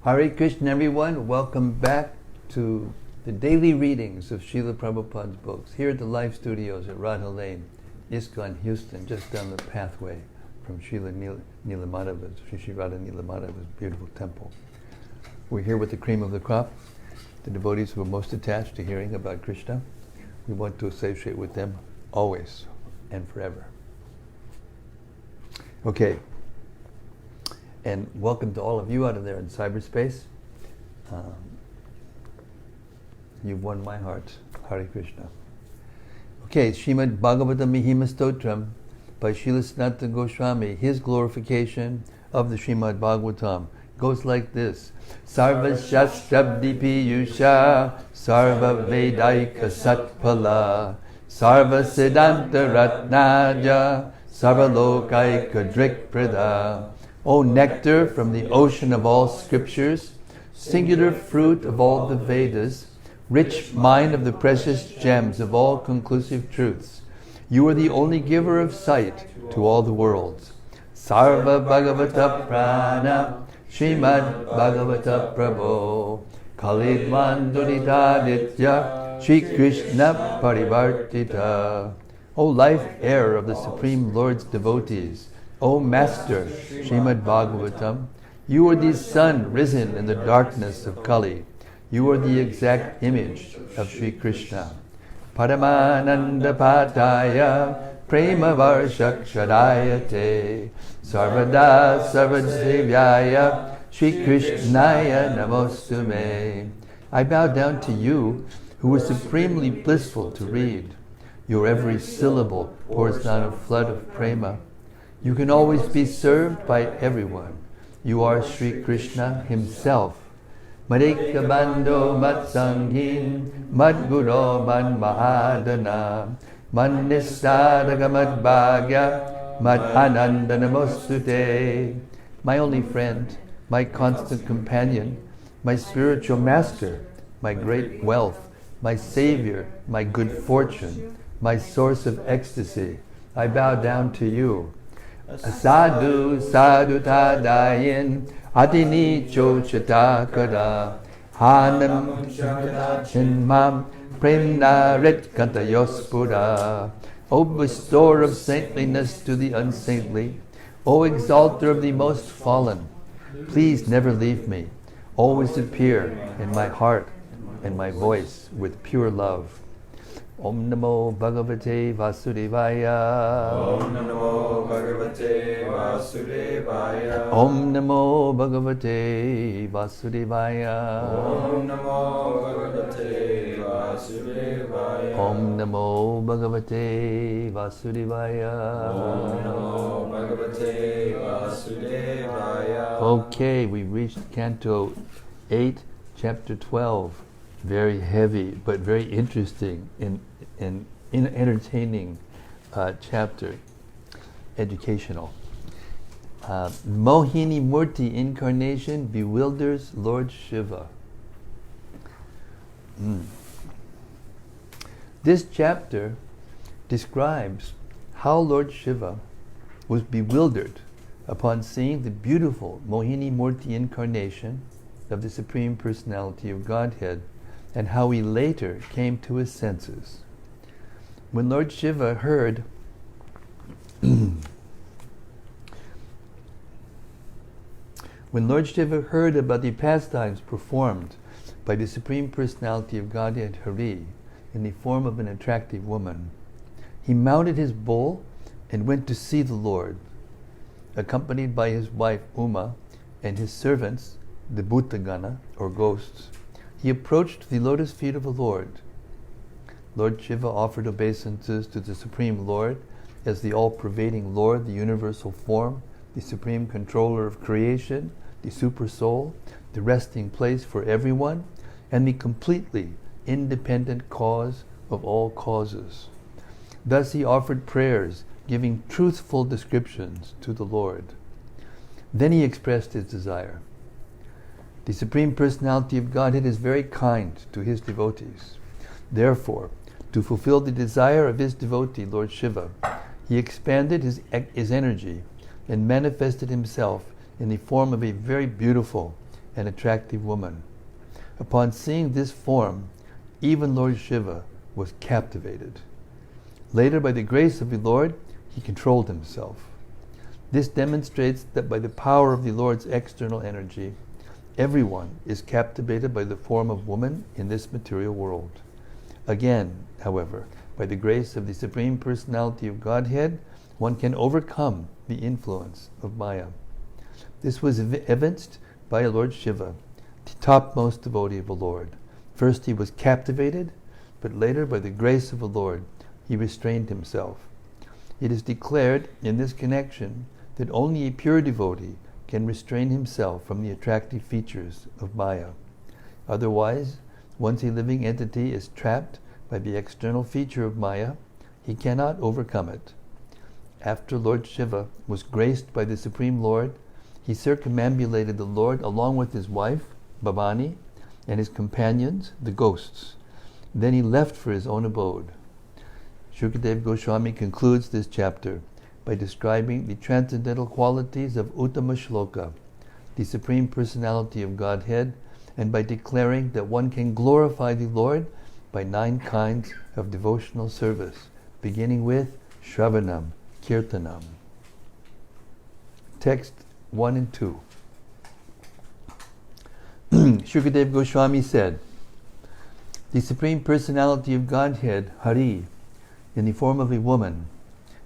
Hare Krishna, everyone. Welcome back to the daily readings of Srila Prabhupada's books here at the Live Studios at Radha Lane, ISKCON, Houston, just down the pathway from Srila Neelamadhava's, Sri Radha Neelamadhava's beautiful temple. We're here with the cream of the crop, the devotees who are most attached to hearing about Krishna. We want to associate with them always and forever. Okay. And welcome to all of you out of there in cyberspace. You've won my heart. Hare Krishna. Okay, Srimad-Bhagavatam Mahima Stotram by Srila Sanatana Goswami. His glorification of the Srimad-Bhagavatam goes like this. Sarva Shastrabdi Piyusha Sarva Vedaika Satpala Sarva Siddhanta Ratnaja Sarva Lokaika Drikprada. O nectar from the ocean of all scriptures, singular fruit of all the Vedas, rich mine of the precious gems of all conclusive truths, you are the only giver of sight to all the worlds. Sarva Bhagavata Prana, Srimad Bhagavata Prabho, Kalidman Duridaditya, Shri Krishna Parivartita. O life air of the Supreme Lord's devotees, O Master, Srimad Bhagavatam, you are the sun risen in the darkness of Kali. You are the exact image of Sri Krishna. Paramananda Pataya Prema Varshakshadayate Sarvada Sarvadevyaya Shri Krishnaya Namostume. I bow down to you who are supremely blissful to read. Your every syllable pours down a flood of prema. You can always be served by everyone. You are Sri Krishna himself. Madeka Bando Matsanghin Madguro Man Mahadana Mannisadaga Madbhagya Mad Ananda Namostute. My only friend, my constant companion, my spiritual master, my great wealth, my savior, my good fortune, my source of ecstasy, I bow down to you. Sadhu sadhu tadayin adini chochatakada hanam chinmam premna rit kantayospura. O bestower of saintliness to the unsaintly, O exalter of the most fallen, please never leave me. Always appear in my heart and my voice with pure love. Om Namo Bhagavate Vasudevaya. Om Namo Bhagavate Vasudevaya. Om Namo Bhagavate Vasudevaya. Om Namo Bhagavate Vasudevaya. Om Namo Bhagavate Vasudevaya. Om Namo Bhagavate Vasudevaya. Okay, we reached Canto 8, Chapter 12. Very heavy, but very interesting and entertaining chapter, educational. Mohini-murti Incarnation bewilders Lord Shiva. This chapter describes how Lord Shiva was bewildered upon seeing the beautiful Mohini-murti Incarnation of the Supreme Personality of Godhead, and how he later came to his senses. When Lord Shiva heard about the pastimes performed by the Supreme Personality of Godhead Hari in the form of an attractive woman, he mounted his bull and went to see the Lord, accompanied by his wife Uma and his servants, the Bhutagana, or ghosts. He approached the lotus feet of the Lord. Lord Shiva offered obeisances to the Supreme Lord as the all-pervading Lord, the universal form, the supreme controller of creation, the super soul, the resting place for everyone, and the completely independent cause of all causes. Thus he offered prayers giving truthful descriptions to the Lord. Then he expressed his desire. The Supreme Personality of Godhead is very kind to his devotees. Therefore, to fulfill the desire of his devotee, Lord Shiva, he expanded his energy and manifested himself in the form of a very beautiful and attractive woman. Upon seeing this form, even Lord Shiva was captivated. Later, by the grace of the Lord, he controlled himself. This demonstrates that by the power of the Lord's external energy, everyone is captivated by the form of woman in this material world. Again, however, by the grace of the Supreme Personality of Godhead, one can overcome the influence of Maya. This was evinced by Lord Shiva, the topmost devotee of the Lord. First he was captivated, but later, by the grace of the Lord, he restrained himself. It is declared in this connection that only a pure devotee can restrain himself from the attractive features of Maya. Otherwise, once a living entity is trapped by the external feature of Maya, he cannot overcome it. After Lord Shiva was graced by the Supreme Lord, he circumambulated the Lord along with his wife, Bhavani, and his companions, the ghosts. Then he left for his own abode. Shukadeva Goswami concludes this chapter by describing the transcendental qualities of Uttama Shloka, the Supreme Personality of Godhead, and by declaring that one can glorify the Lord by 9 kinds of devotional service, beginning with Shravanam, Kirtanam. Text 1 and 2. Shukadeva Goswami said, the Supreme Personality of Godhead, Hari, in the form of a woman,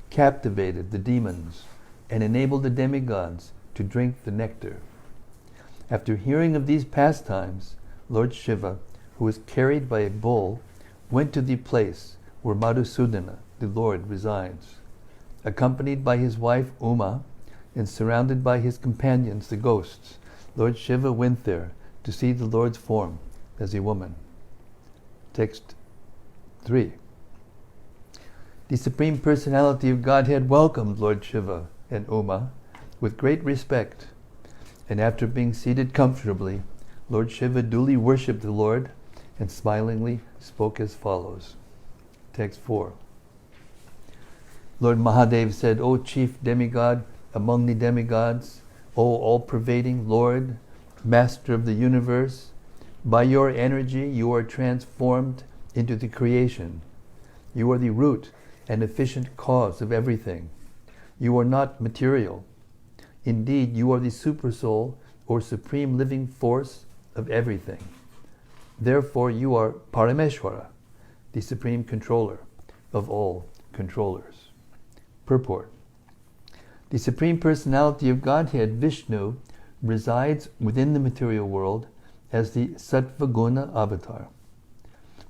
captivated the demons and enabled the demigods to drink the nectar. After hearing of these pastimes, Lord Shiva, who was carried by a bull, went to the place where Madhusudana, the Lord, resides. Accompanied by his wife Uma and surrounded by his companions, the ghosts, Lord Shiva went there to see the Lord's form as a woman. Text 3. The Supreme Personality of Godhead welcomed Lord Shiva and Uma with great respect, and after being seated comfortably, Lord Shiva duly worshipped the Lord and smilingly spoke as follows. Text 4. Lord Mahadev said, O chief demigod among the demigods, O all-pervading Lord, Master of the universe, by your energy you are transformed into the creation. You are the root and efficient cause of everything. You are not material. Indeed, you are the supersoul or supreme living force of everything. Therefore, you are Parameshwara, the supreme controller of all controllers. Purport. The Supreme Personality of Godhead, Vishnu, resides within the material world as the Sattva-guna avatar.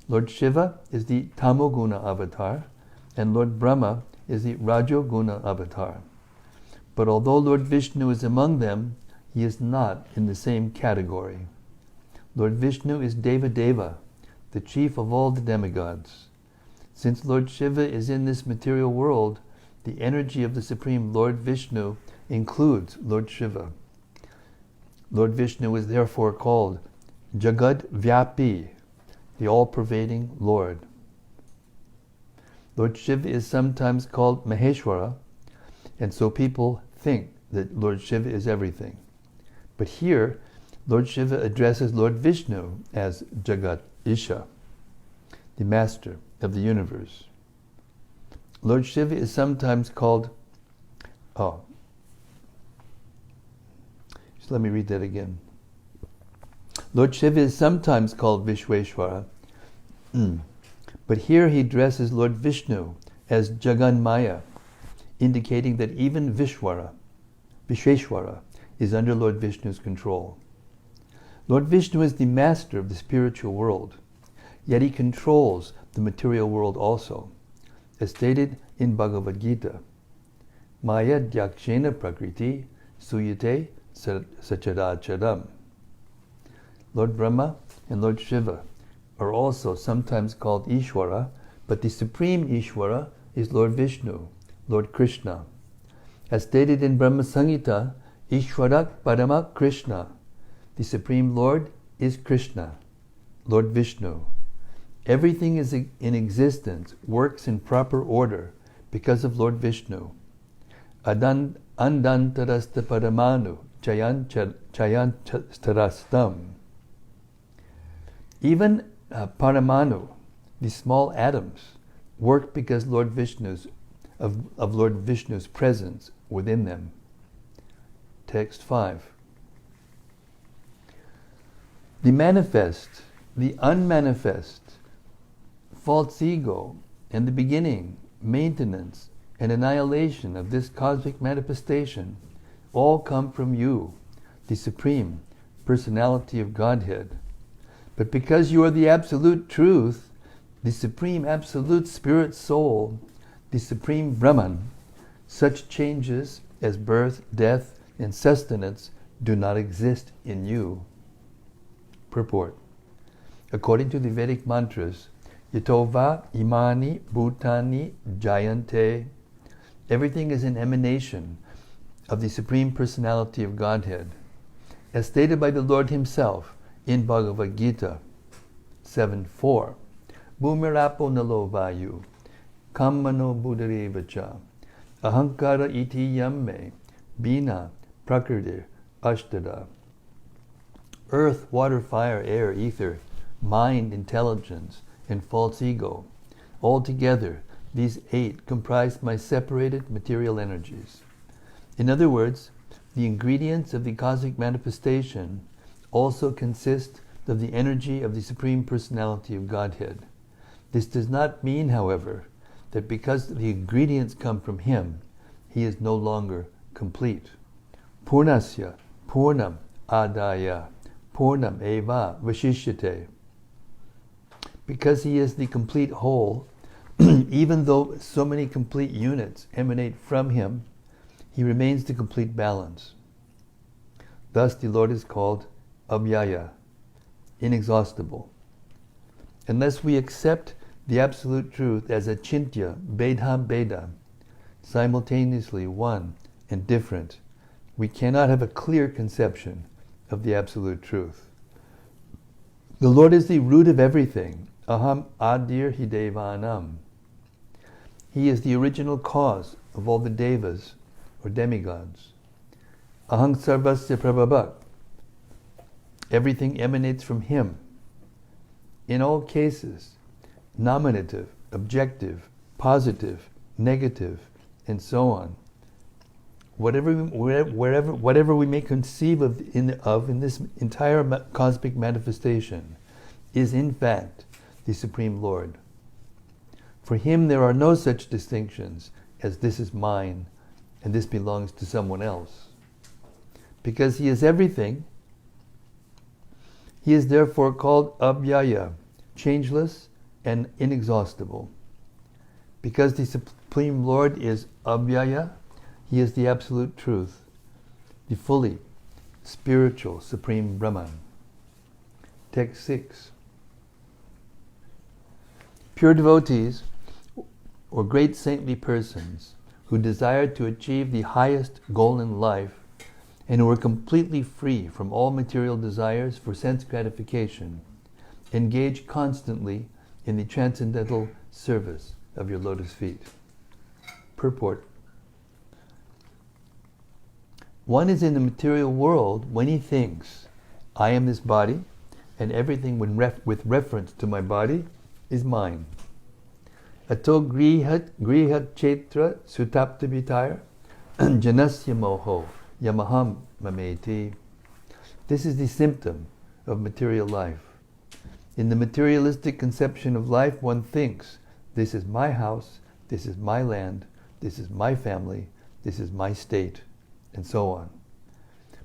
Lord Shiva is the Tamoguna avatar, and Lord Brahma is the Rajoguna avatar. But although Lord Vishnu is among them, he is not in the same category. Lord Vishnu is Deva, the chief of all the demigods. Since Lord Shiva is in this material world, the energy of the Supreme Lord Vishnu includes Lord Shiva. Lord Vishnu is therefore called Jagad Vyapi, the all-pervading Lord. Lord Shiva is sometimes called Maheshwara, and so people think that Lord Shiva is everything. But here, Lord Shiva addresses Lord Vishnu as Jagat Isha, the master of the universe. Lord Shiva is sometimes called, let me read that again. Lord Shiva is sometimes called Vishweshwara, but here he addresses Lord Vishnu as Jaganmaya, indicating that even Vishweshwara is under Lord Vishnu's control. Lord Vishnu is the master of the spiritual world, yet he controls the material world also, as stated in Bhagavad Gita. Maya Dyakshena Prakriti Suyate Sacharacharam. Lord Brahma and Lord Shiva are also sometimes called Ishwara, but the supreme Ishwara is Lord Vishnu, Lord Krishna. As stated in Brahma Samhita, Ishwarak Paramak Krishna, the Supreme Lord is Krishna, Lord Vishnu. Everything is in existence works in proper order because of Lord Vishnu. Andantarasta Paramanu chayantarastam. Even paramanu, the small atoms, work because Lord Vishnu's of Lord Vishnu's presence within them. Text 5. The manifest, the unmanifest, false ego, and the beginning, maintenance, and annihilation of this cosmic manifestation all come from you, the Supreme Personality of Godhead. But because you are the Absolute Truth, the Supreme Absolute Spirit Soul, the Supreme Brahman, such changes as birth, death, and sustenance do not exist in you. Purport. According to the Vedic mantras, Yatova imani bhutani jayante, everything is an emanation of the Supreme Personality of Godhead, as stated by the Lord Himself in Bhagavad Gita 7.4. Bhumirapo nalo vayu, kammano buddharevacha, ahankara iti yamme, bina prakriti ashtada. Earth, water, fire, air, ether, mind, intelligence, and false ego. Altogether, these 8 comprise my separated material energies. In other words, the ingredients of the cosmic manifestation also consist of the energy of the Supreme Personality of Godhead. This does not mean, however, that because the ingredients come from Him, He is no longer complete. Purnasya, Purnam, Adaya, Purnam eva vashishyate. Because He is the complete whole, even though so many complete units emanate from Him, He remains the complete balance. Thus the Lord is called Avyaya, inexhaustible. Unless we accept the Absolute Truth as Achintya, Bedha Beda, simultaneously one and different, we cannot have a clear conception of the Absolute Truth. The Lord is the root of everything. Aham adir hidevanam. He is the original cause of all the devas, or demigods. Aham sarvasya prabhabhat. Everything emanates from Him. In all cases, nominative, objective, positive, negative, and so on. Whatever we may conceive of in this entire cosmic manifestation is in fact the Supreme Lord. For Him there are no such distinctions as this is mine and this belongs to someone else. Because He is everything, He is therefore called Avyaya, changeless and inexhaustible. Because the Supreme Lord is Avyaya, He is the Absolute Truth, the fully spiritual Supreme Brahman. Text 6. Pure devotees, or great saintly persons, who desire to achieve the highest goal in life, and who are completely free from all material desires for sense gratification, engage constantly in the transcendental service of your lotus feet. Purport. One is in the material world when he thinks, I am this body, and everything with reference to my body is mine. Ato grihat chetra sutaptabhitar janasya moho yamaham mameti. This is the symptom of material life. In the materialistic conception of life, one thinks, this is my house, this is my land, this is my family, this is my state, and so on.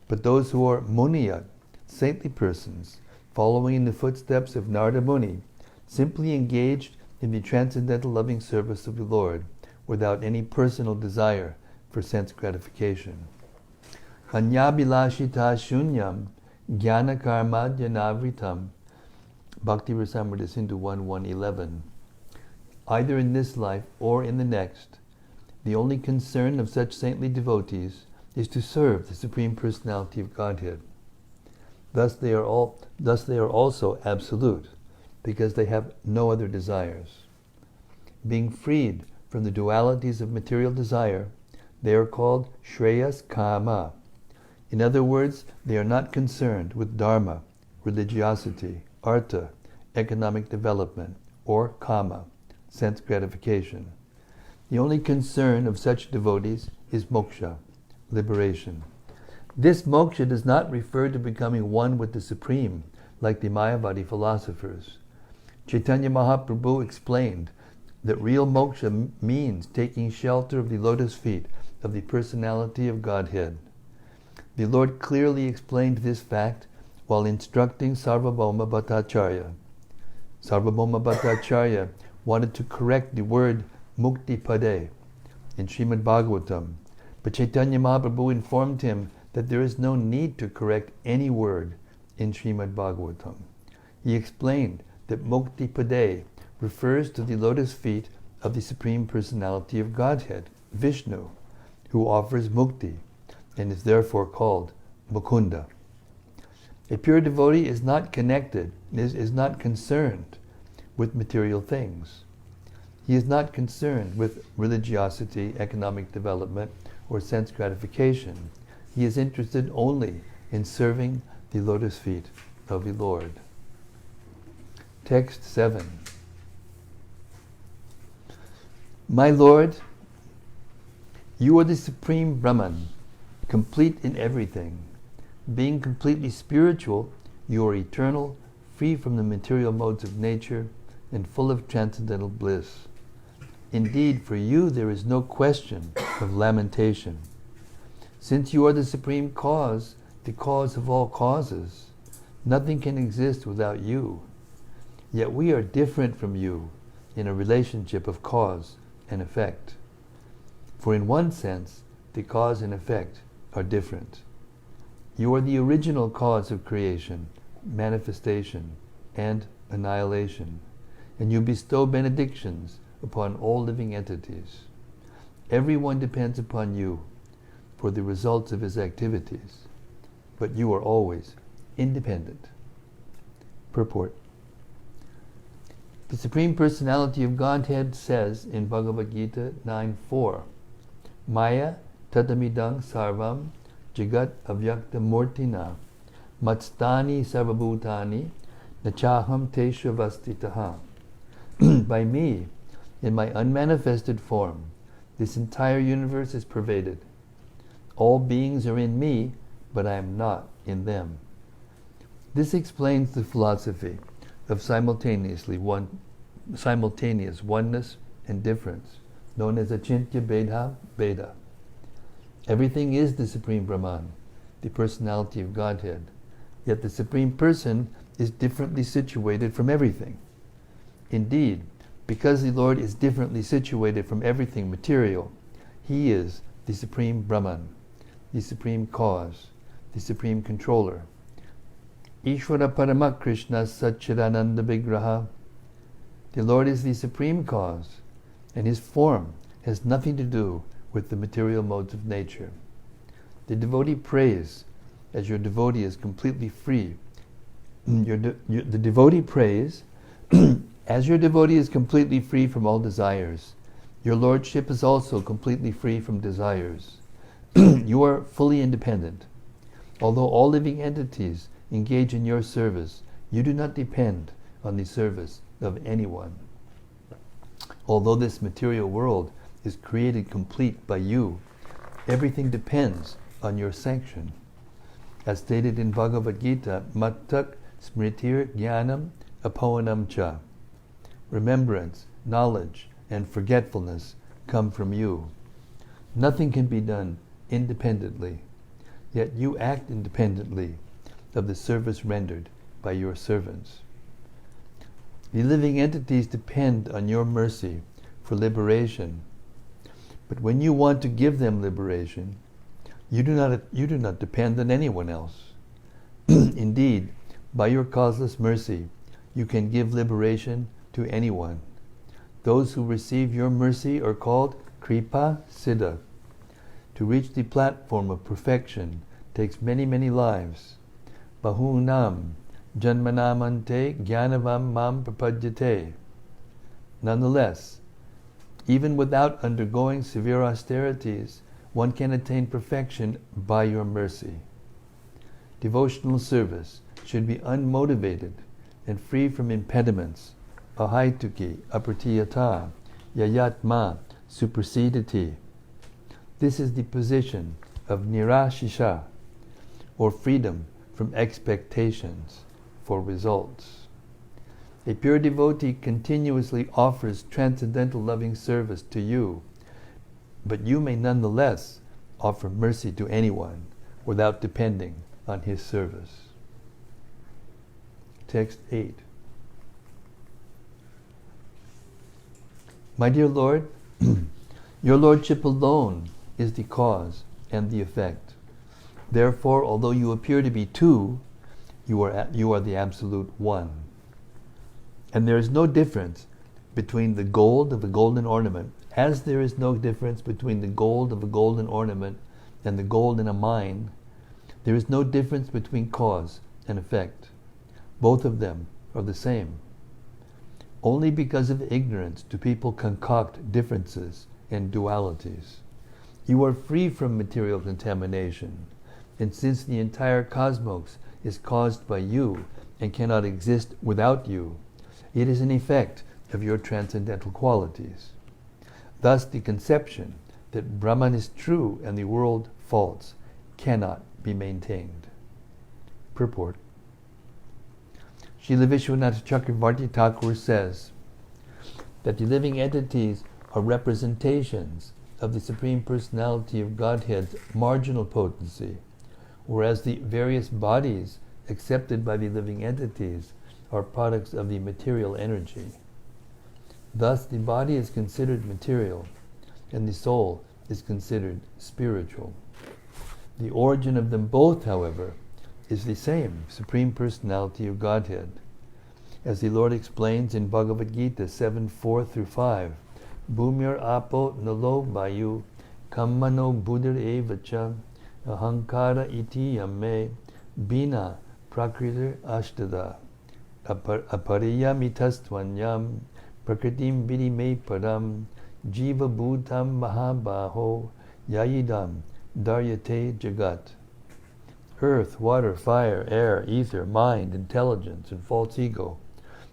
But those who are Muniya, saintly persons, following in the footsteps of Narada Muni, simply engaged in the transcendental loving service of the Lord without any personal desire for sense gratification. Anyabilashita shunyam jnana karma dhanavritam. Bhakti Rasamrita Sindhu 1.1.11. Either in this life or in the next, the only concern of such saintly devotees is to serve the Supreme Personality of Godhead. Thus they are also absolute, because they have no other desires. Being freed from the dualities of material desire, they are called Shreyas Kama, In other words, they are not concerned with dharma, religiosity, artha, economic development, or kama, sense gratification. The only concern of such devotees is moksha, liberation. This moksha does not refer to becoming one with the Supreme, like the Mayavadi philosophers. Chaitanya Mahaprabhu explained that real moksha means taking shelter of the lotus feet of the personality of Godhead. The Lord clearly explained this fact while instructing Sarvabhauma Bhattacharya. Sarvabhauma Bhattacharya wanted to correct the word mukti pade in Srimad-Bhagavatam, but Chaitanya Mahaprabhu informed him that there is no need to correct any word in Srimad-Bhagavatam. He explained that mukti pade refers to the lotus feet of the Supreme Personality of Godhead, Vishnu, who offers mukti and is therefore called Mukunda. A pure devotee is not connected, is not concerned with material things. He is not concerned with religiosity, economic development, or sense gratification. He is interested only in serving the lotus feet of the Lord. Text 7. My Lord, you are the Supreme Brahman, complete in everything. Being completely spiritual, you are eternal, free from the material modes of nature, and full of transcendental bliss. Indeed, for you there is no question of lamentation. Since you are the Supreme Cause, the cause of all causes, nothing can exist without you. Yet we are different from you in a relationship of cause and effect. For in one sense, the cause and effect are different. You are the original cause of creation, manifestation, and annihilation, and you bestow benedictions upon all living entities. Everyone depends upon you for the results of his activities, but you are always independent. Purport. The Supreme Personality of Godhead says in Bhagavad Gita 9:4, Maya tadamidang sarvam jagat avyakta murtina matstani sarvabhutani nachaham tesha vastitaha. By me, in my unmanifested form, this entire universe is pervaded. All beings are in me, but I am not in them. This explains the philosophy of simultaneous oneness and difference, known as Achintya Bheda. Everything is the Supreme Brahman, the personality of Godhead, yet the Supreme Person is differently situated from everything. Indeed, because the Lord is differently situated from everything material, He is the Supreme Brahman, the Supreme Cause, the Supreme Controller. Ishvara Paramak Krishna Satchidananda Vigraha. The Lord is the Supreme Cause, and His form has nothing to do with the material modes of nature. The devotee prays as your devotee is completely free. The devotee prays as your devotee is completely free from all desires. Your lordship is also completely free from desires. You are fully independent. Although all living entities engage in your service, you do not depend on the service of anyone. Although this material world is created complete by you, everything depends on your sanction. As stated in Bhagavad Gita, Mattak smritir jnanam apohanam cha. Remembrance, knowledge, and forgetfulness come from you. Nothing can be done independently, yet you act independently of the service rendered by your servants. The living entities depend on your mercy for liberation, but when you want to give them liberation, you do not depend on anyone else. Indeed, by your causeless mercy, you can give liberation to anyone. Those who receive your mercy are called Kripa Siddha. To reach the platform of perfection takes many, many lives. Bahunam janmanamante jnanavam mam prapadyate. Nonetheless, even without undergoing severe austerities, one can attain perfection by your mercy. Devotional service should be unmotivated and free from impediments, ahaituki, apratiyata, yayatma, supersedity. This is the position of nirashisha, or freedom from expectations for results. A pure devotee continuously offers transcendental loving service to you, but you may nonetheless offer mercy to anyone without depending on his service. Text 8. My dear Lord, your Lordship alone is the cause and the effect. Therefore, although you appear to be two, you are the absolute one. And there is no difference between the gold of a golden ornament, as there is no difference between the gold of a golden ornament and the gold in a mine. There is no difference between cause and effect. Both of them are the same. Only because of ignorance do people concoct differences and dualities. You are free from material contamination, and since the entire cosmos is caused by you and cannot exist without you, it is an effect of your transcendental qualities. Thus the conception that Brahman is true and the world false cannot be maintained. Purport. Srila Vishwanath Chakravarti Thakur says that the living entities are representations of the Supreme Personality of Godhead's marginal potency, whereas the various bodies accepted by the living entities are products of the material energy. Thus the body is considered material and the soul is considered spiritual. The origin of them both, however, is the same Supreme Personality of Godhead. As the Lord explains in Bhagavad Gita 7:4-5, Bhumir apo nalo vayu kammano buddhir evacha ahankara iti yamme bina prakritir ashtada apariyamitastvanyam prakritim vidime padam jiva bhutam mahabaho yayidam daryate jagat. Earth, water, fire, air, ether, mind, intelligence, and false ego.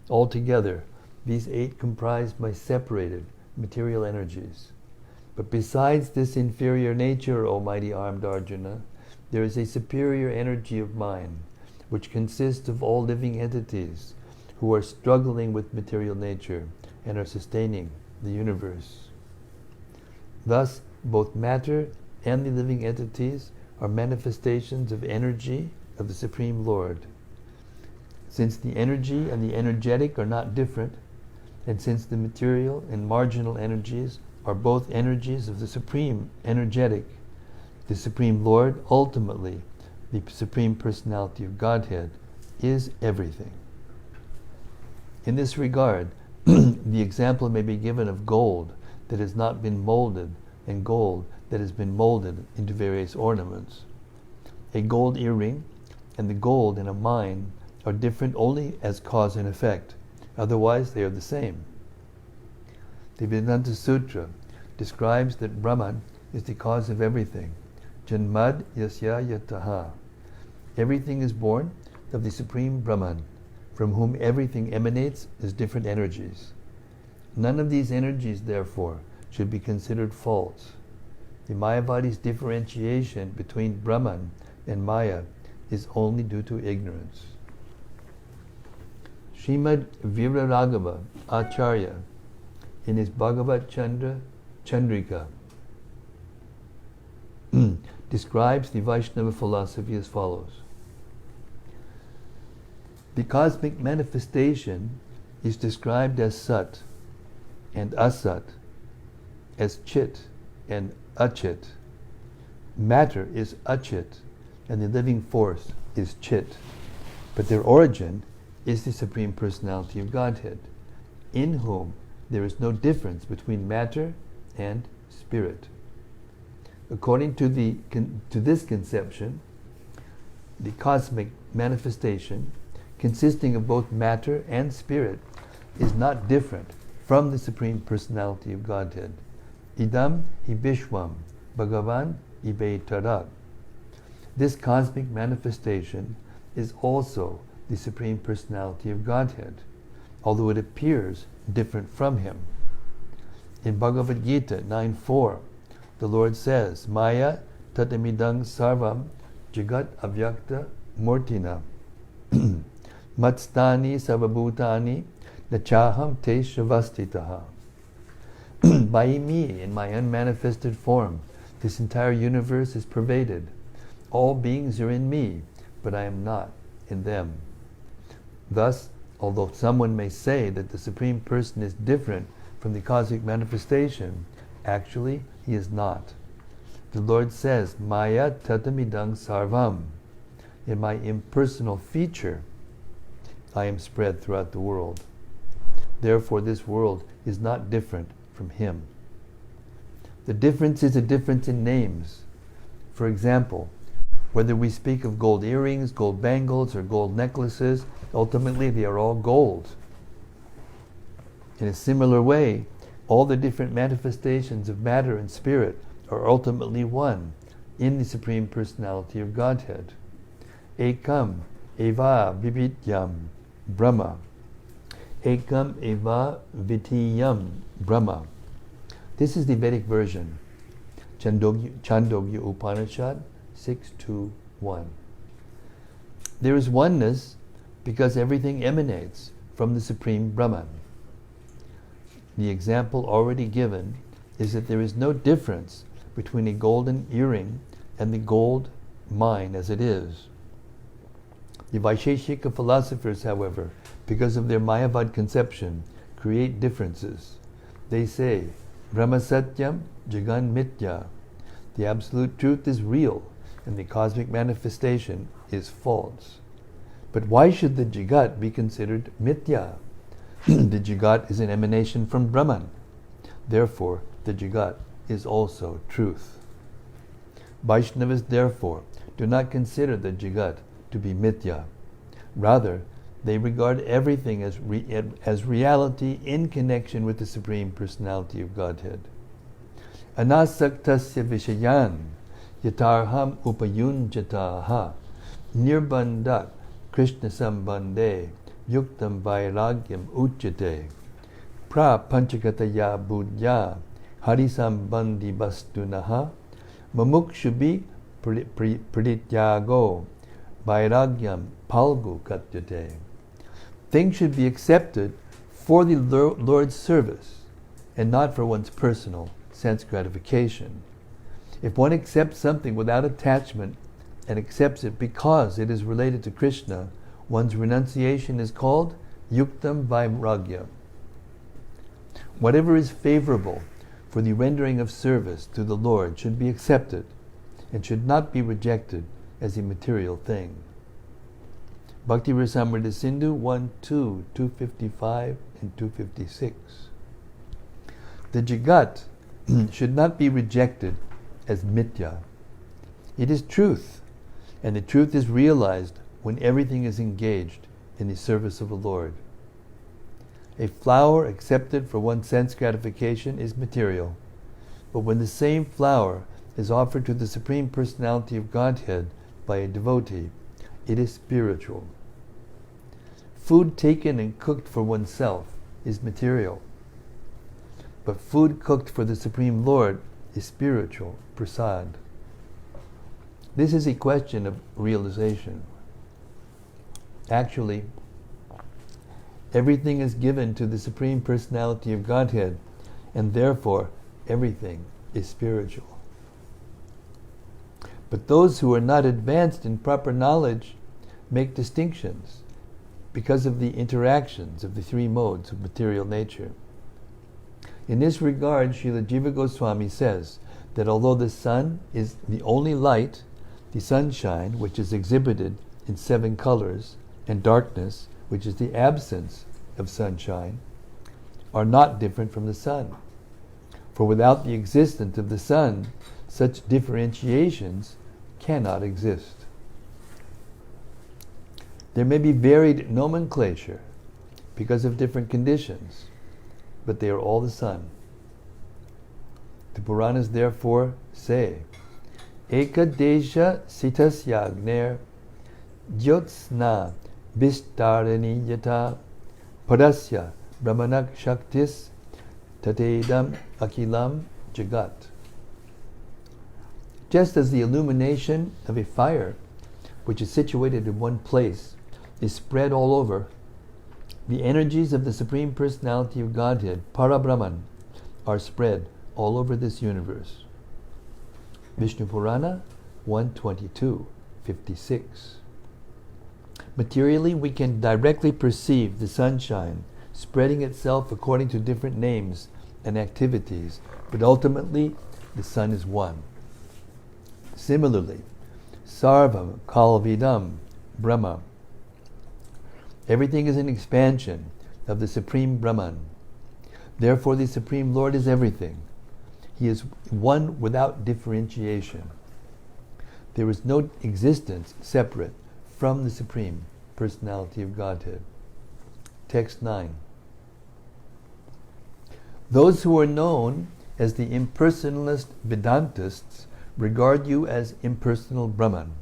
Altogether, these 8 comprise my separated material energies. But besides this inferior nature, O mighty armed Arjuna, there is a superior energy of mine, which consists of all living entities who are struggling with material nature and are sustaining the universe. Thus, both matter and the living entities are manifestations of energy of the Supreme Lord. Since the energy and the energetic are not different, and since the material and marginal energies are both energies of the Supreme Energetic, the Supreme Lord, ultimately the Supreme Personality of Godhead, is everything. In this regard, the example may be given of gold that has not been molded and gold that has been molded into various ornaments. A gold earring and the gold in a mine are different only as cause and effect. Otherwise, they are the same. The Vedanta Sutra describes that Brahman is the cause of everything. Janmad yasya yataha. Everything is born of the Supreme Brahman, from whom everything emanates as different energies. None of these energies, therefore, should be considered false. The Mayavadi's differentiation between Brahman and Maya is only due to ignorance. Srimad Viraraghava Acharya, in his Bhagavat Chandrika, describes the Vaishnava philosophy as follows. The cosmic manifestation is described as Sat and Asat, as Chit and Achit. Matter is Achit and the living force is Chit, but their origin is the Supreme Personality of Godhead, in whom there is no difference between matter and spirit. According to this conception, the cosmic manifestation, consisting of both matter and spirit, is not different from the Supreme Personality of Godhead. Idam hi Vishwam Bhagavan ibe tarat. This cosmic manifestation is also the Supreme Personality of Godhead, although it appears different from Him. In Bhagavad Gita 9.4, the Lord says, Maya tatamidang sarvam jagat avyakta murtina matstani sarvabhutani nachaham te shavastitaha. By me, in my unmanifested form, this entire universe is pervaded. All beings are in me, but I am not in them. Thus, although someone may say that the Supreme Person is different from the cosmic manifestation, actually He is not. The Lord says, Maya tatamidang sarvam. In my impersonal feature, I am spread throughout the world. Therefore, this world is not different from Him. The difference is a difference in names. For example, whether we speak of gold earrings, gold bangles, or gold necklaces, ultimately they are all gold. In a similar way, all the different manifestations of matter and spirit are ultimately one in the Supreme Personality of Godhead. Ekam eva vivityam Brahma. Ekam eva vitiyam Brahma. This is the Vedic version. Chandogya Upanishad 6.2.1. There is oneness because everything emanates from the Supreme Brahman. The example already given is that there is no difference between a golden earring and the gold mine as it is. The Vaisheshika philosophers, however, because of their Mayavad conception, create differences. They say, Brahma Satyam Jagan Mitya. The absolute truth is real and the cosmic manifestation is false. But why should the Jagat be considered Mithya? The Jagat is an emanation from Brahman. Therefore, the Jagat is also truth. Vaishnavas, therefore, do not consider the Jagat to be Mithya. Rather, they regard everything as reality in connection with the Supreme Personality of Godhead. Anasaktasya vishayan yatarham upayunjataha nirbandak Krishna sambande yuktam vairagyam uchyate pra panchakataya budya harisambandhi bastunaha mamukshubi pradityago vairagyam palgu katyate. Things should be accepted for the Lord's service and not for one's personal sense gratification. If one accepts something without attachment and accepts it because it is related to Krishna, one's renunciation is called yuktam vairagya. Whatever is favorable for the rendering of service to the Lord should be accepted and should not be rejected as a material thing. Bhakti Rasamrita Sindhu 1, 2, 255 and 256. The Jagat should not be rejected as mithya. It is truth, and the truth is realized when everything is engaged in the service of the Lord. A flower accepted for one's sense gratification is material, but when the same flower is offered to the Supreme Personality of Godhead by a devotee, it is spiritual. Food taken and cooked for oneself is material, but food cooked for the Supreme Lord is spiritual, prasad. This is a question of realization. Actually, everything is given to the Supreme Personality of Godhead, and therefore everything is spiritual. But those who are not advanced in proper knowledge make distinctions because of the interactions of the three modes of material nature. In this regard, Srila Jiva Goswami says that although the sun is the only light, the sunshine, which is exhibited in 7 colors, and darkness, which is the absence of sunshine, are not different from the sun. For without the existence of the sun, such differentiations cannot exist. There may be varied nomenclature because of different conditions, but they are all the sun. The Puranas therefore say, Ekadesha sitasya Jyotsna Vistarani Yata Parasya Brahmanak Shaktis Tatedam Akilam Jagat. Just as the illumination of a fire, which is situated in one place, is spread all over, the energies of the Supreme Personality of Godhead, Parabrahman, are spread all over this universe. Vishnu Purana 122:56. Materially, we can directly perceive the sunshine spreading itself according to different names and activities, but ultimately the sun is one. Similarly, Sarvam Kalvidam Brahma. Everything is an expansion of the Supreme Brahman. Therefore, the Supreme Lord is everything. He is one without differentiation. There is no existence separate from the Supreme Personality of Godhead. Text 9. Those who are known as the impersonalist Vedantists regard you as impersonal Brahman.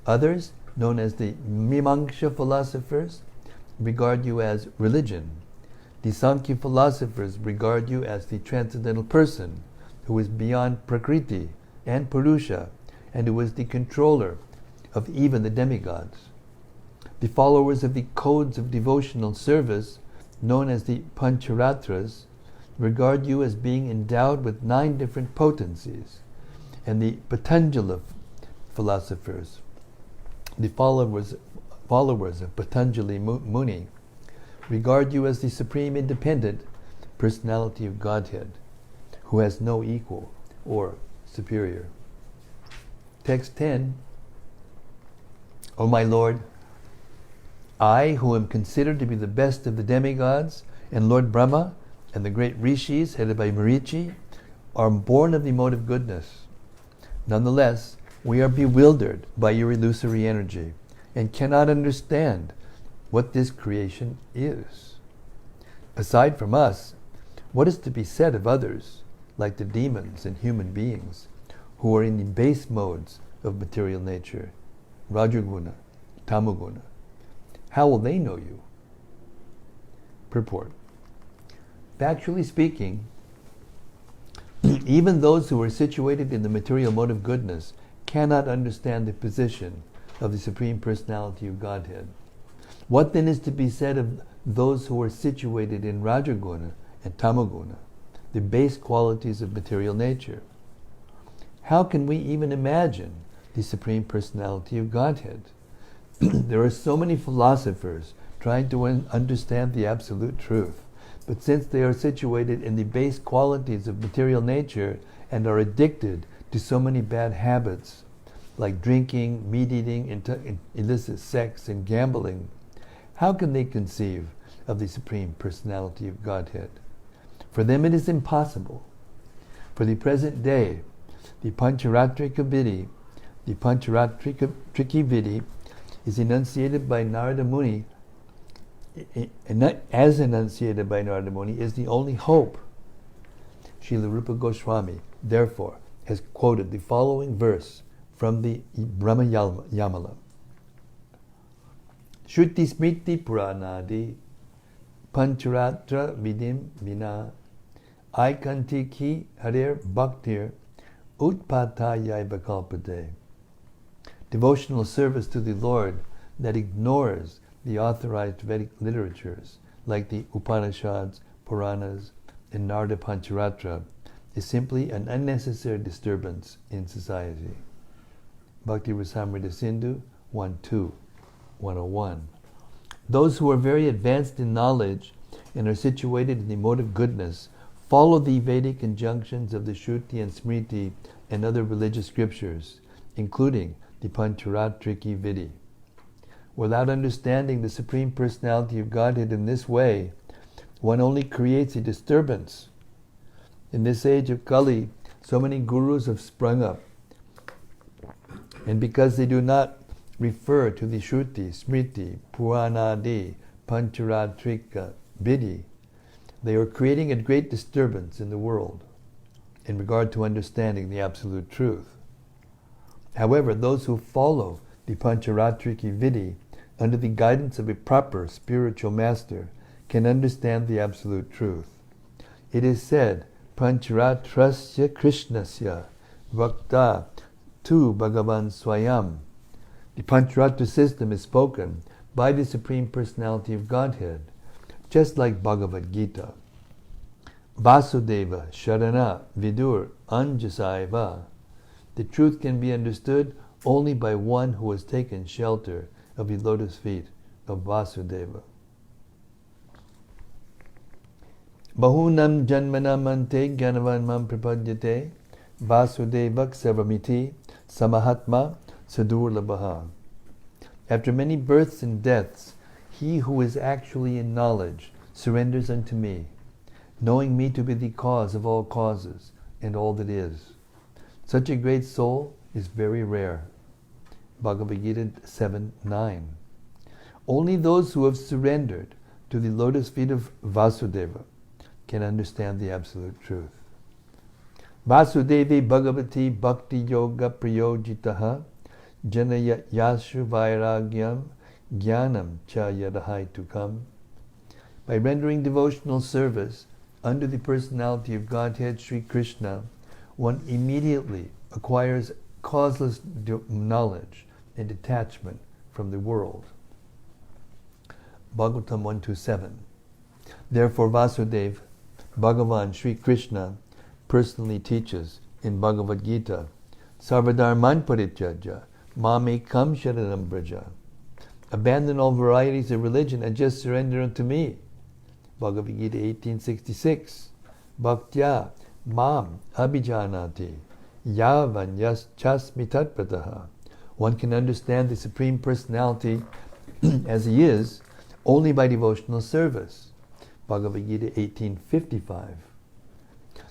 Others, known as the Mimamsa philosophers, regard you as religion. The Sankhya philosophers regard you as the transcendental person who is beyond Prakriti and Purusha, and who is the controller of even the demigods. The followers of the codes of devotional service, known as the Pancharatras, regard you as being endowed with 9 different potencies, and the Patanjali philosophers, the followers of Patanjali Muni, regard you as the Supreme Independent Personality of Godhead, who has no equal or superior. Text 10. O my Lord, I, who am considered to be the best of the demigods, and Lord Brahma, and the great rishis headed by Marichi, are born of the mode of goodness. Nonetheless, we are bewildered by your illusory energy, and cannot understand what this creation is. Aside from us, what is to be said of others, like the demons and human beings, who are in the base modes of material nature, Rajaguna, Tamaguna? How will they know you? Purport. Factually speaking, even those who are situated in the material mode of goodness cannot understand the position of the Supreme Personality of Godhead. What then is to be said of those who are situated in Rajaguna and Tamaguna, the base qualities of material nature? How can we even imagine the Supreme Personality of Godhead? There are so many philosophers trying to understand the absolute truth, but since they are situated in the base qualities of material nature and are addicted to so many bad habits, like drinking, meat eating, illicit sex, and gambling, how can they conceive of the Supreme Personality of Godhead? For them it is impossible. For the present day, the Pancharatrika Vidhi, is enunciated by Narada Muni, as enunciated by Narada Muni, is the only hope. Srila Rupa Goswami, therefore, has quoted the following verse from the Brahma Yamala. Shruti Smriti Puranadi Pancharatra Vidim Vina Aikantiki Harir Bhaktir Utpatayai Vakalpade. Devotional service to the Lord that ignores the authorized Vedic literatures like the Upanishads, Puranas, and Narada Pancharatra is simply an unnecessary disturbance in society. Bhakti Rasamrita Sindhu 1.2, 101. Those who are very advanced in knowledge and are situated in the mode of goodness follow the Vedic injunctions of the Shruti and Smriti and other religious scriptures, including the Pancharatriki Vidhi. Without understanding the Supreme Personality of Godhead in this way, one only creates a disturbance. In this age of Kali, so many gurus have sprung up, and because they do not refer to the Shruti, Smriti, Puranadi, Pancharatrika Vidhi, they are creating a great disturbance in the world in regard to understanding the absolute truth. However, those who follow the Pancharatriki Vidhi under the guidance of a proper spiritual master can understand the absolute truth. It is said, Pancharatrasya Krishnasya Vakta Tu Bhagavan Swayam. The Pancharatra system is spoken by the Supreme Personality of Godhead, just like Bhagavad Gita. Vasudeva Sharana Vidur Anjasaiva. The truth can be understood only by one who has taken shelter of the lotus feet of Vasudeva. Bahunam Janmanam Ante Gyanavanmam Prapadyate Vasudevak Savamiti Samahatma Sadurlabaha. After many births and deaths, he who is actually in knowledge surrenders unto me, knowing me to be the cause of all causes and all that is. Such a great soul is very rare. Bhagavad Gita 7:9. Only those who have surrendered to the lotus feet of Vasudeva can understand the absolute truth. Vasudevi Bhagavati Bhakti Yoga Prayojitaha Janaya Yashu Vairagyam Jnanam Cha Yadahai Tukam. By rendering devotional service under the personality of Godhead Sri Krishna, one immediately acquires causeless knowledge and detachment from the world. Bhagavatam 127. Therefore Vasudeva, Bhagavan Sri Krishna, personally teaches in Bhagavad Gita, Sarvadharman Parityaja, Mamekam Sharanam Braja. Abandon all varieties of religion and just surrender unto me. Bhagavad Gita 18:66. Bhaktya Mam Abhijanati Yavan Yas Chasmi Tatpataha. One can understand the Supreme Personality as he is only by devotional service. Bhagavad Gita 18:55.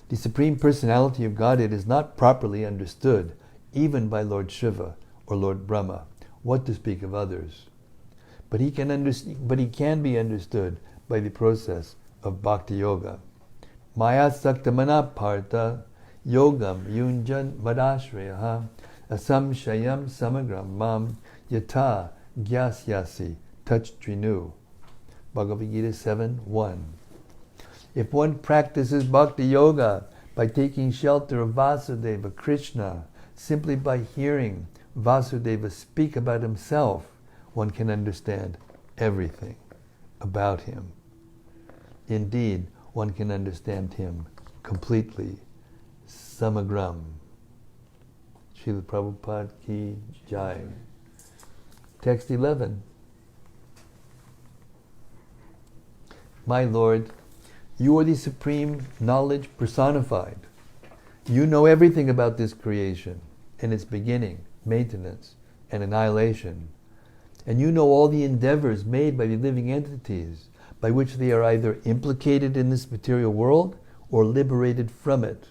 The Supreme Personality of Godhead is not properly understood even by Lord Shiva or Lord Brahma, what to speak of others. But he can be understood by the process of Bhakti Yoga. Maya Saktamana Partha Yogam Yunjan Vadashrayaha Asam Shayam Samagram Mam Yata Gyasyasi Tachtrinu. Bhagavad Gita 7:1. If one practices Bhakti Yoga by taking shelter of Vasudeva Krishna, simply by hearing Vasudeva speak about himself, one can understand everything about him. Indeed, one can understand him completely. Samagram. Srila Prabhupada ki jai. Text 11. My Lord, you are the supreme knowledge personified. You know everything about this creation and its beginning, maintenance, and annihilation. And you know all the endeavors made by the living entities by which they are either implicated in this material world or liberated from it.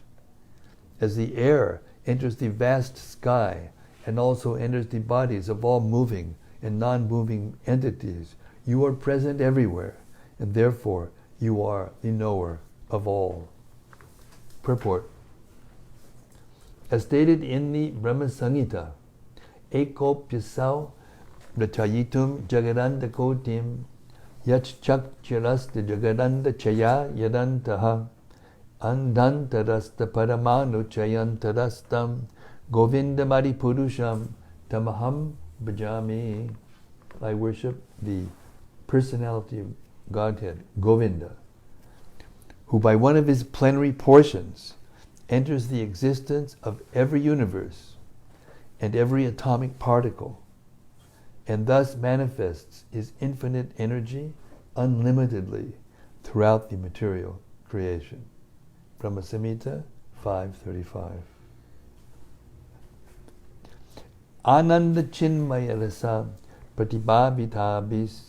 As the air enters the vast sky and also enters the bodies of all moving and non-moving entities, you are present everywhere, and therefore you are the knower of all. Purport. As stated in the Brahma Samhita, Ekopyasau Rachayitum Jagadanda Kotim Yachchak Chirasta Jagadanda Chaya Yadantaha Andantarasta Paramanu Chayantarastam Govindamari Purusham Tamaham Bhajami. I worship the personality of Godhead, Govinda, who by one of his plenary portions enters the existence of every universe and every atomic particle, and thus manifests his infinite energy unlimitedly throughout the material creation. Brahma Samhita 5:35. Ananda Chinmaya Rasa Pratibhavitabhis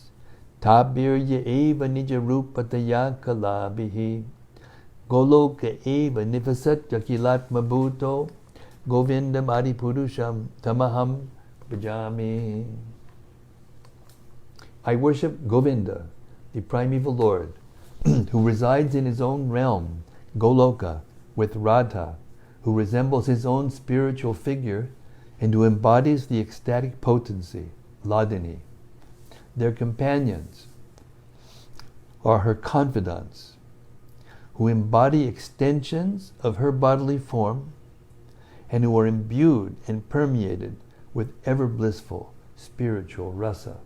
Tabirya eva nija rupataya kalabihi Goloka eva nivasat yakilatma bhuto Govindam adipurusham tamaham bhajami. I worship Govinda, the primeval Lord, who resides in his own realm, Goloka, with Radha, who resembles his own spiritual figure, and who embodies the ecstatic potency, Ladini. Their companions are her confidants, who embody extensions of her bodily form and who are imbued and permeated with ever-blissful spiritual rasa.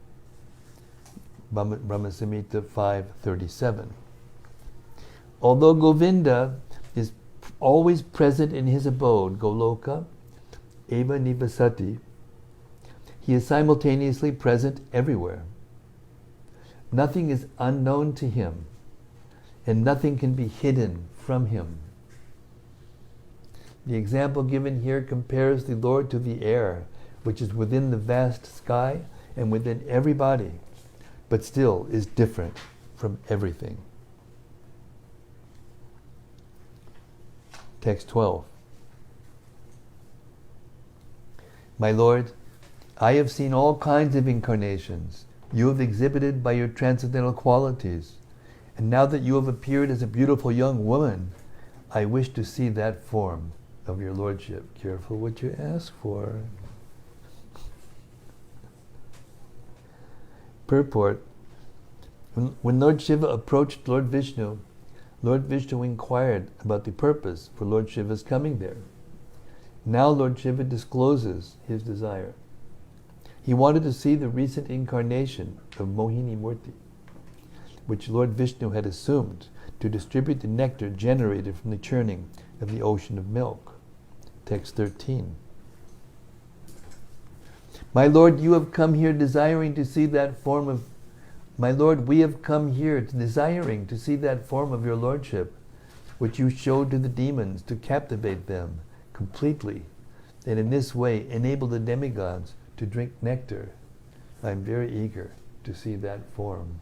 Brahma Samhita 5:37. Although Govinda is always present in his abode, Goloka, Eva Nivasati, he is simultaneously present everywhere. Nothing is unknown to him, and nothing can be hidden from him. The example given here compares the Lord to the air, which is within the vast sky and within every body, but still is different from everything. Text 12. My Lord, I have seen all kinds of incarnations you have exhibited by your transcendental qualities, and now that you have appeared as a beautiful young woman, I wish to see that form of your Lordship. Careful what you ask for. Purport. When Lord Shiva approached Lord Vishnu inquired about the purpose for Lord Shiva's coming there. Now Lord Shiva discloses his desire. He wanted to see the recent incarnation of Mohini-murti, which Lord Vishnu had assumed to distribute the nectar generated from the churning of the ocean of milk. Text 13. My Lord, you have come here desiring to see that form of My Lord, we have come here desiring to see that form of your Lordship, which you showed to the demons to captivate them completely, and in this way enable the demigods to drink nectar. I am very eager to see that form.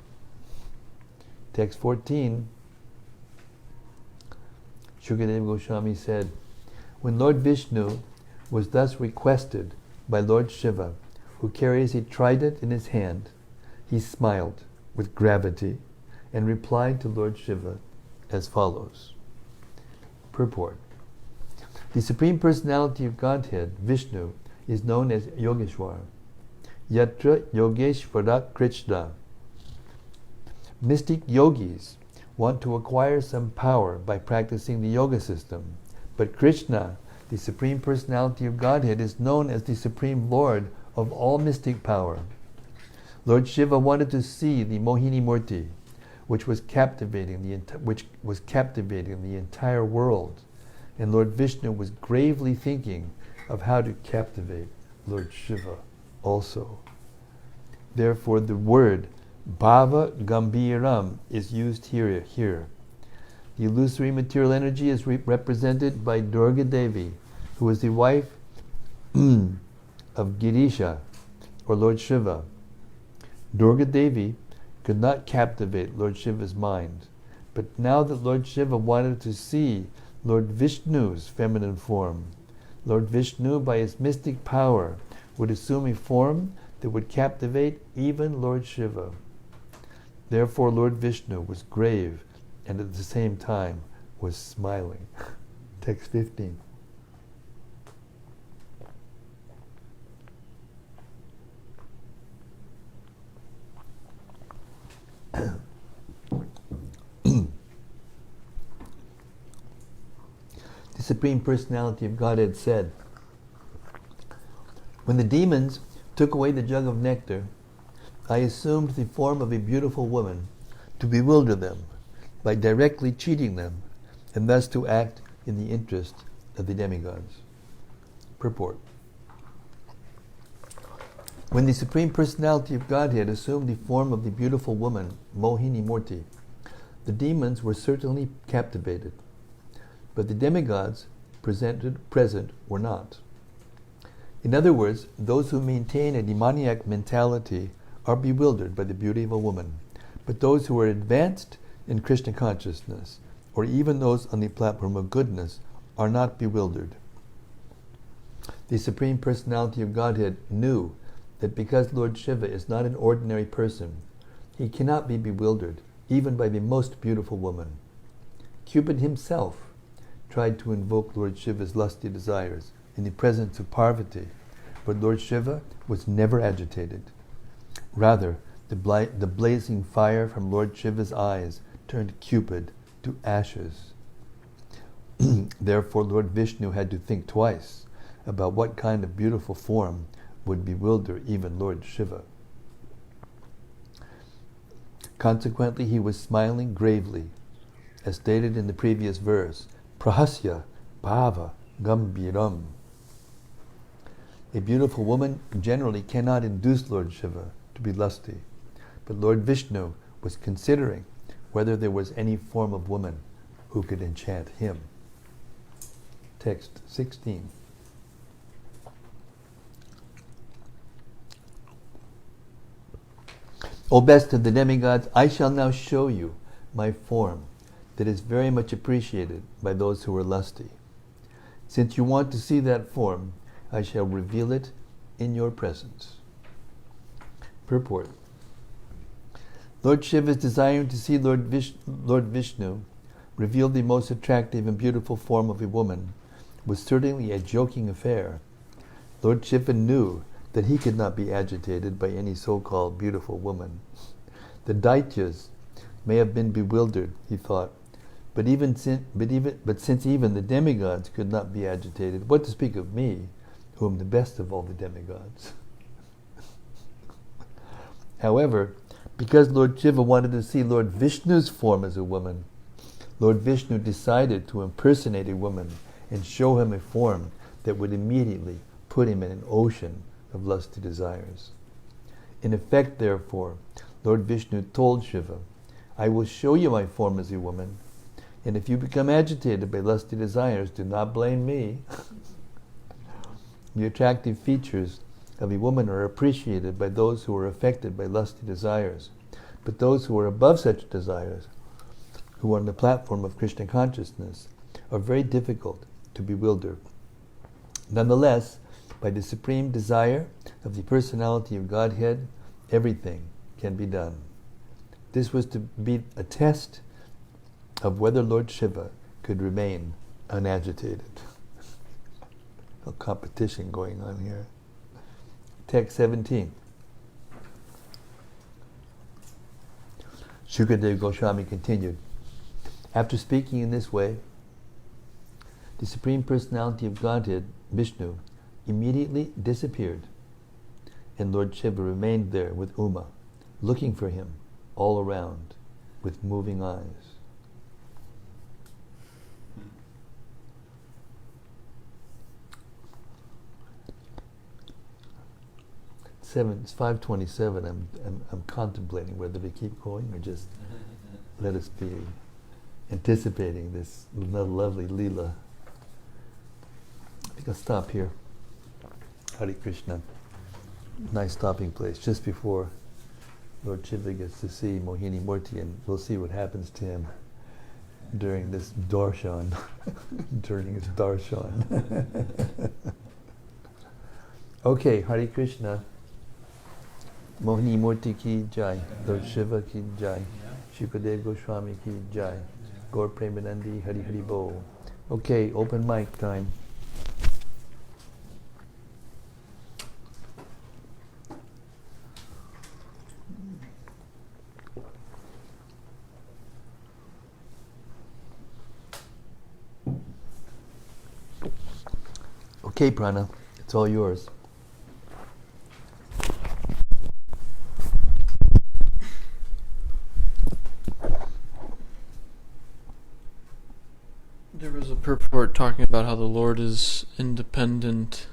Text 14. Shukadeva Goswami said, when Lord Vishnu was thus requested by Lord Shiva, who carries a trident in his hand, he smiled with gravity and replied to Lord Shiva as follows. Purport. The Supreme Personality of Godhead, Vishnu, is known as Yogeshwar. Yatra Yogeshvara Krishna. Mystic yogis want to acquire some power by practicing the yoga system, but Krishna, the Supreme Personality of Godhead, is known as the Supreme Lord of all mystic power. Lord Shiva wanted to see the Mohini-murti, which was captivating the entire world, and Lord Vishnu was gravely thinking of how to captivate Lord Shiva also. Therefore, the word Bhava Gambiram is used here. The illusory material energy is represented by Durga Devi, who is the wife of Girisha, or Lord Shiva. Durga Devi could not captivate Lord Shiva's mind, but now that Lord Shiva wanted to see Lord Vishnu's feminine form, Lord Vishnu, by his mystic power, would assume a form that would captivate even Lord Shiva. Therefore, Lord Vishnu was grave and at the same time was smiling. Text 15. The Supreme Personality of Godhead said, when the demons took away the jug of nectar, I assumed the form of a beautiful woman to bewilder them by directly cheating them, and thus to act in the interest of the demigods. Purport. When the Supreme Personality of Godhead assumed the form of the beautiful woman, Mohini-murti, the demons were certainly captivated, but the demigods present were not. In other words, those who maintain a demoniac mentality are bewildered by the beauty of a woman, but those who are advanced in Krishna consciousness, or even those on the platform of goodness, are not bewildered. The Supreme Personality of Godhead knew that because Lord Shiva is not an ordinary person, he cannot be bewildered even by the most beautiful woman. Cupid himself tried to invoke Lord Shiva's lusty desires in the presence of Parvati, But Lord Shiva was never agitated. Rather, the blazing fire from Lord Shiva's eyes turned Cupid to ashes. Therefore, Lord Vishnu had to think twice about what kind of beautiful form would bewilder even Lord Shiva. Consequently, he was smiling gravely, as stated in the previous verse, Prahasya Bhava Gambiram. A beautiful woman generally cannot induce Lord Shiva to be lusty, but Lord Vishnu was considering whether there was any form of woman who could enchant him. Text 16. O best of the demigods, I shall now show you my form that is very much appreciated by those who are lusty. Since you want to see that form, I shall reveal it in your presence. Purport. Lord Shiva is desiring to see Lord Vishnu reveal the most attractive and beautiful form of a woman was certainly a joking affair. Lord Shiva knew that he could not be agitated by any so-called beautiful woman. The Daityas may have been bewildered, he thought, but since even the demigods could not be agitated, what to speak of me, who am the best of all the demigods? However, because Lord Shiva wanted to see Lord Vishnu's form as a woman, Lord Vishnu decided to impersonate a woman and show him a form that would immediately put him in an ocean of lusty desires. In effect, therefore, Lord Vishnu told Shiva, I will show you my form as a woman, and if you become agitated by lusty desires, do not blame me. The attractive features of a woman are appreciated by those who are affected by lusty desires, but those who are above such desires, who are on the platform of Krishna consciousness, are very difficult to bewilder. Nonetheless, by the supreme desire of the personality of Godhead, everything can be done. This was to be a test of whether Lord Shiva could remain unagitated. A competition going on here. Text 17. Shukadeva Goswami continued, after speaking in this way, the Supreme Personality of Godhead, Vishnu, immediately disappeared, and Lord Shiva remained there with Uma, looking for him all around with moving eyes. It's 5:27. I'm contemplating whether to keep going or just let us be anticipating this lovely Leela. I think I'll stop here. Hare Krishna. Nice stopping place just before Lord Shiva gets to see Mohini-murti, and we'll see what happens to him during this darshan. During his darshan. Okay, Hare Krishna. Mohini-murti ki jai, Lord Shiva ki jai, Shukadeva Goswami ki jai, Gaur Premanandi Hari Hari Bol. Okay, open mic time. Okay, Prana, it's all yours. There was a purport talking about how the Lord is independent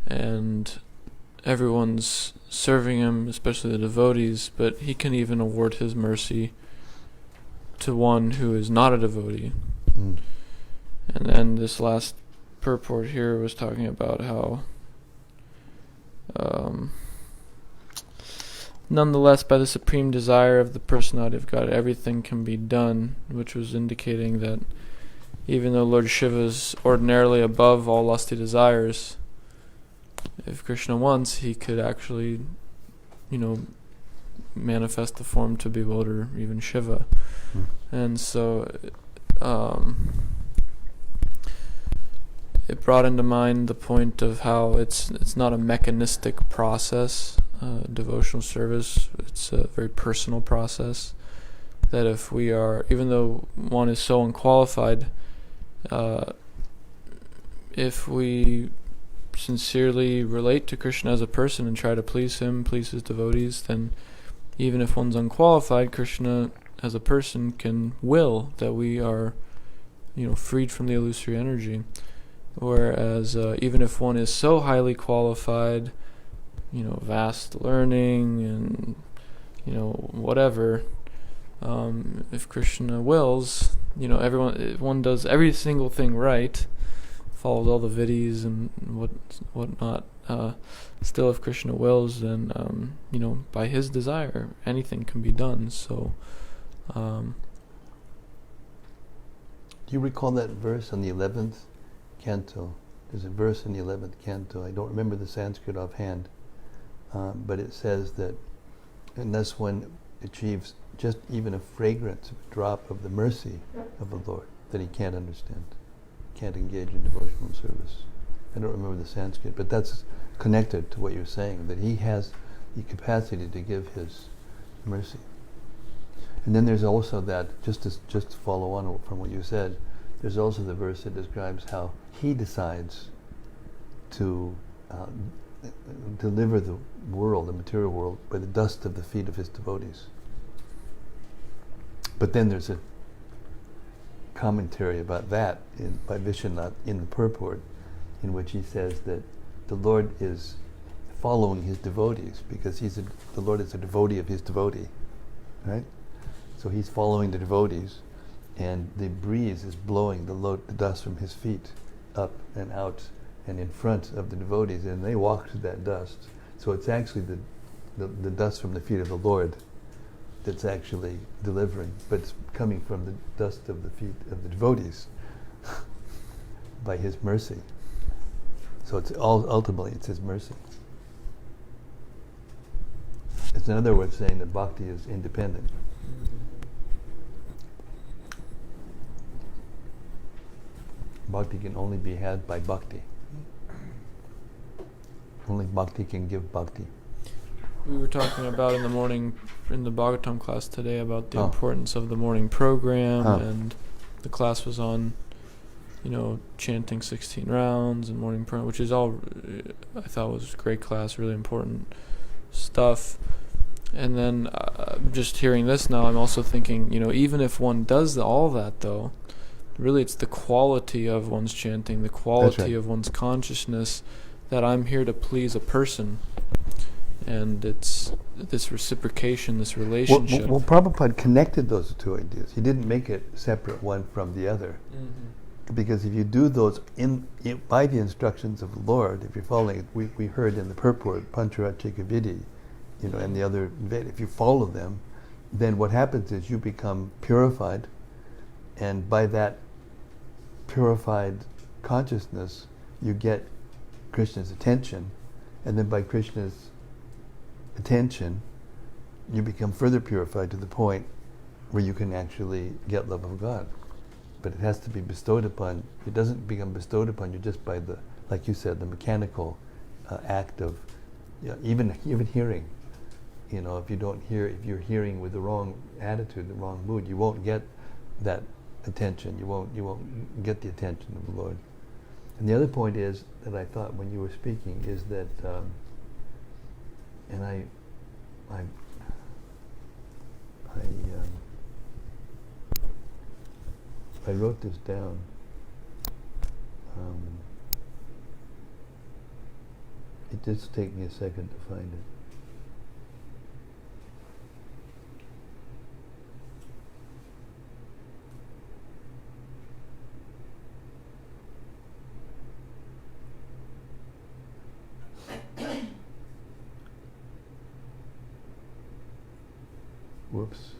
and everyone's serving him, especially the devotees, but he can even award his mercy to one who is not a devotee. And then this last purport here was talking about how nonetheless, by the supreme desire of the personality of God, everything can be done, which was indicating that even though Lord Shiva is ordinarily above all lusty desires, if Krishna wants, he could actually, manifest the form to bewilder even Shiva. it brought into mind the point of how it's not a mechanistic process, devotional service. It's a very personal process. That if we are, even though one is so unqualified, if we sincerely relate to Krishna as a person and try to please him, please his devotees, then even if one's unqualified, Krishna as a person can will that we are, freed from the illusory energy. Whereas even if one is so highly qualified, vast learning and, whatever, if Krishna wills, if one does every single thing right, follows all the vidis and whatnot, still if Krishna wills, then, by his desire, anything can be done. So, do you recall that verse on the 11th canto? There's a verse in the 11th canto. I don't remember the Sanskrit offhand, but it says that unless one achieves just even a fragrance, a drop of the mercy of the Lord, that he can't understand, can't engage in devotional service. I don't remember the Sanskrit, but that's connected to what you're saying, that he has the capacity to give his mercy. And then there's also that, just to follow on from what you said, there's also the verse that describes how he decides to deliver the world, the material world, by the dust of the feet of his devotees. But then there's a commentary about that by Vishwanath in the purport, in which he says that the Lord is following his devotees because the Lord is a devotee of his devotee, right? So he's following the devotees, and the breeze is blowing the dust from his feet up and out and in front of the devotees, and they walk through that dust. So it's actually the dust from the feet of the Lord that's actually delivering, but it's coming from the dust of the feet of the devotees by his mercy. So ultimately it's his mercy. It's another way of saying that bhakti is independent. Bhakti can only be had by bhakti. Only bhakti can give bhakti. We were talking about in the morning, in the Bhagavatam class today, about the importance of the morning program, and the class was on, chanting 16 rounds and morning program, which is all, I thought was a great class, really important stuff. And then just hearing this now, I'm also thinking, even if one does all that though, really it's the quality of one's chanting, the quality of one's consciousness, that I'm here to please a person. And it's this reciprocation, this relationship. Well, Prabhupada connected those two ideas. He didn't make it separate one from the other. Mm-hmm. Because if you do those by the instructions of the Lord, if you're following it, we heard in the purport, Pancharachika Vidi, and the other, if you follow them, then what happens is you become purified, and by that purified consciousness, you get Krishna's attention, and then by Krishna's attention, you become further purified to the point where you can actually get love of God. But it has to be bestowed upon. It doesn't become bestowed upon you just by the, like you said, the mechanical act of, even hearing. If you don't hear, if you're hearing with the wrong attitude, the wrong mood, you won't get that attention. You won't get the attention of the Lord. And the other point is that I thought when you were speaking is that, and I wrote this down. It just take me a second to find it. Whoops.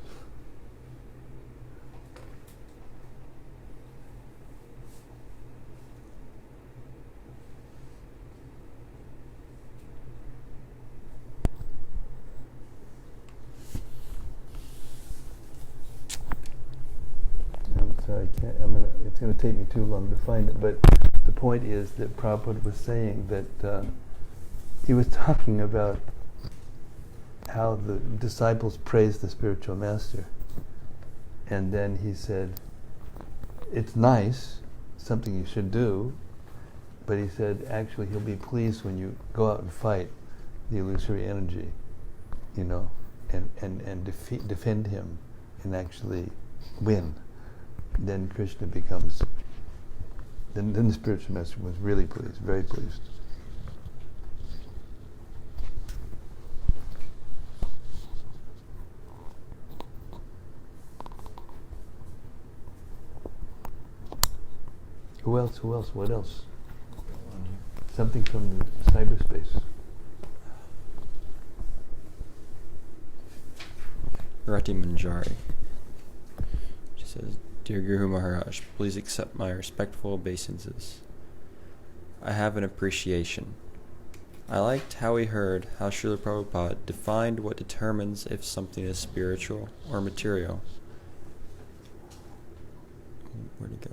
I'm sorry, it's going to take me too long to find it, but The point is that Prabhupada was saying that he was talking about how the disciples praised the spiritual master. And then he said, it's nice, something you should do, but he said, actually, he'll be pleased when you go out and fight the illusory energy, and defend him and actually win. Then Krishna becomes, then the spiritual master was really pleased, very pleased. Who else? What else? Something from the cyberspace. Rati Manjari. She says, Dear Guru Maharaj, please accept my respectful obeisances. I have an appreciation. I liked how we heard how Srila Prabhupada defined what determines if something is spiritual or material. Where'd it go?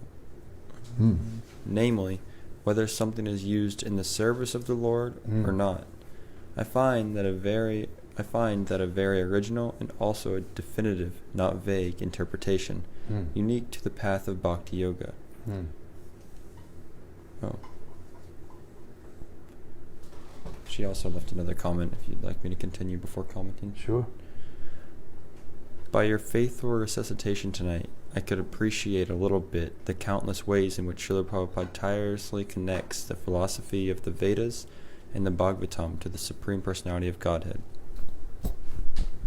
Namely, whether something is used in the service of the Lord or not. I find that a very original and also a definitive, not vague, interpretation, unique to the path of Bhakti Yoga. Oh. She also left another comment if you'd like me to continue before commenting. Sure. By your faithful recitation tonight, I could appreciate a little bit the countless ways in which Srila Prabhupada tirelessly connects the philosophy of the Vedas and the Bhagavatam to the Supreme Personality of Godhead.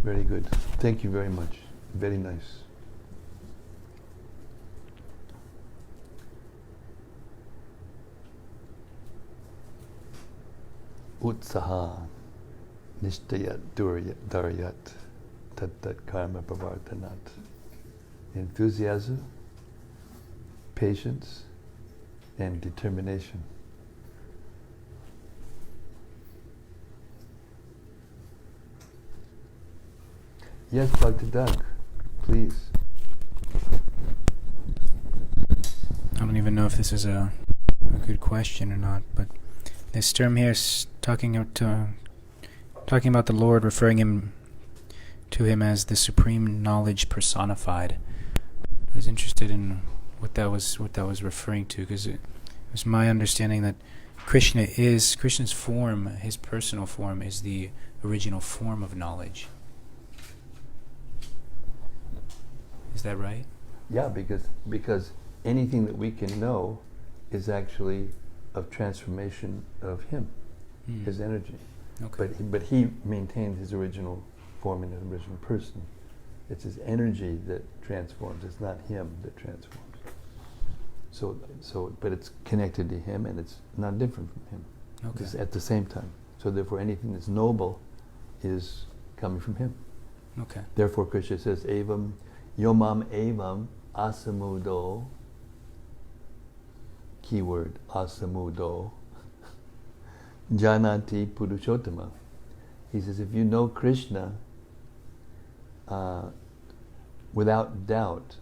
Very good. Thank you very much. Very nice. Utsaha nishtayat daryat tat karma pravartanat. Enthusiasm, patience, and determination. Yes, Dr. Doug, please. I don't even know if this is a good question or not, but this term here is talking about the Lord, referring to him as the supreme knowledge personified. I was interested in what that was referring to, because it was my understanding that Krishna's form, his personal form, is the original form of knowledge. Is that right? Yeah, because anything that we can know is actually of transformation of him, his energy. Okay. But he maintained his original form and his original person. It's his energy that transforms. It's not him that transforms. But it's connected to him, and it's not different from him. Okay. It's at the same time. So therefore, anything that's noble is coming from him. Okay. Therefore, Krishna says, "Evam yomam evam asamudo." Keyword asamudo. Janati Purushottama. He says, if you know Krishna without doubt,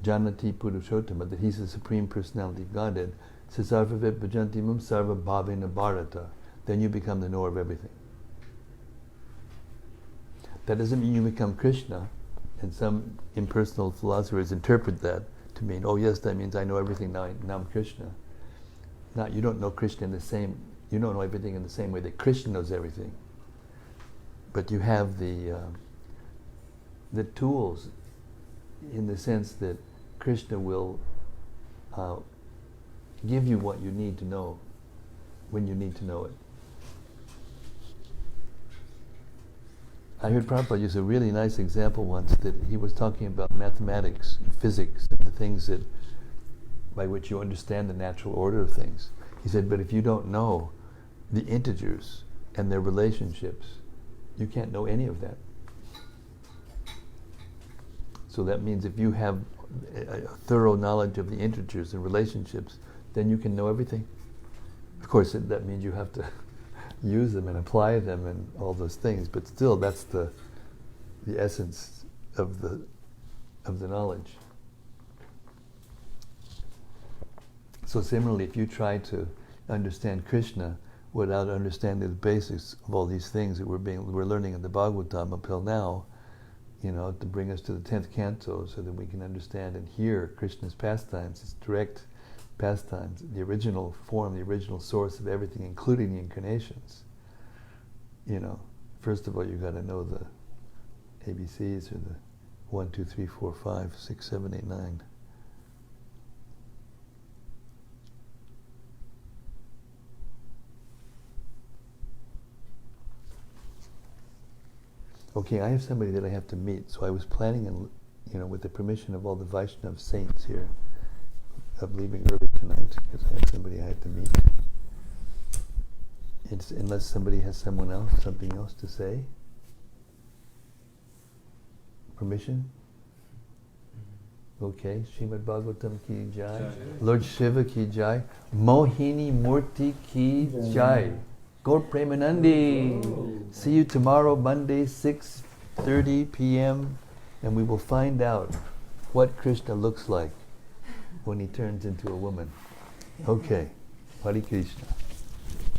Janati Purushottama, that he's the Supreme Personality of Godhead, Sasarvavet Bhajantimum Sarva Bhavena Bharata, then you become the knower of everything. That doesn't mean you become Krishna, and some impersonal philosophers interpret that to mean, oh yes, that means I know everything, now I'm Krishna. Not, you don't know Krishna you don't know everything in the same way that Krishna knows everything. But you have the tools, in the sense that Krishna will give you what you need to know when you need to know it. I heard Prabhupada use a really nice example once, that he was talking about mathematics and physics and the things that by which you understand the natural order of things. He said, but if you don't know the integers and their relationships, you can't know any of that. So that means if you have a thorough knowledge of the integers and relationships, then you can know everything. Of course, that means you have to use them and apply them and all those things, but still, that's the essence of the knowledge. So similarly, if you try to understand Krishna without understanding the basics of all these things that we're learning in the Bhagavatam up till now, to bring us to the 10th canto so that we can understand and hear Krishna's pastimes, his direct pastimes, the original form, the original source of everything, including the incarnations. First of all, you've got to know the ABCs, or the 1, 2, 3, 4, 5, 6, 7, 8, 9. Okay, I have somebody that I have to meet, so I was planning on, with the permission of all the Vaishnav saints here, of leaving early tonight, because I have somebody I have to meet. Unless somebody has something else to say. Permission? Okay, Srimad-Bhagavatam ki jai. Lord Shiva ki jai. Mohini-murti ki jai. Gaur Premanandi. See you tomorrow, Monday, 6:30 p.m. and we will find out what Krishna looks like when he turns into a woman. Okay, Hare Krishna.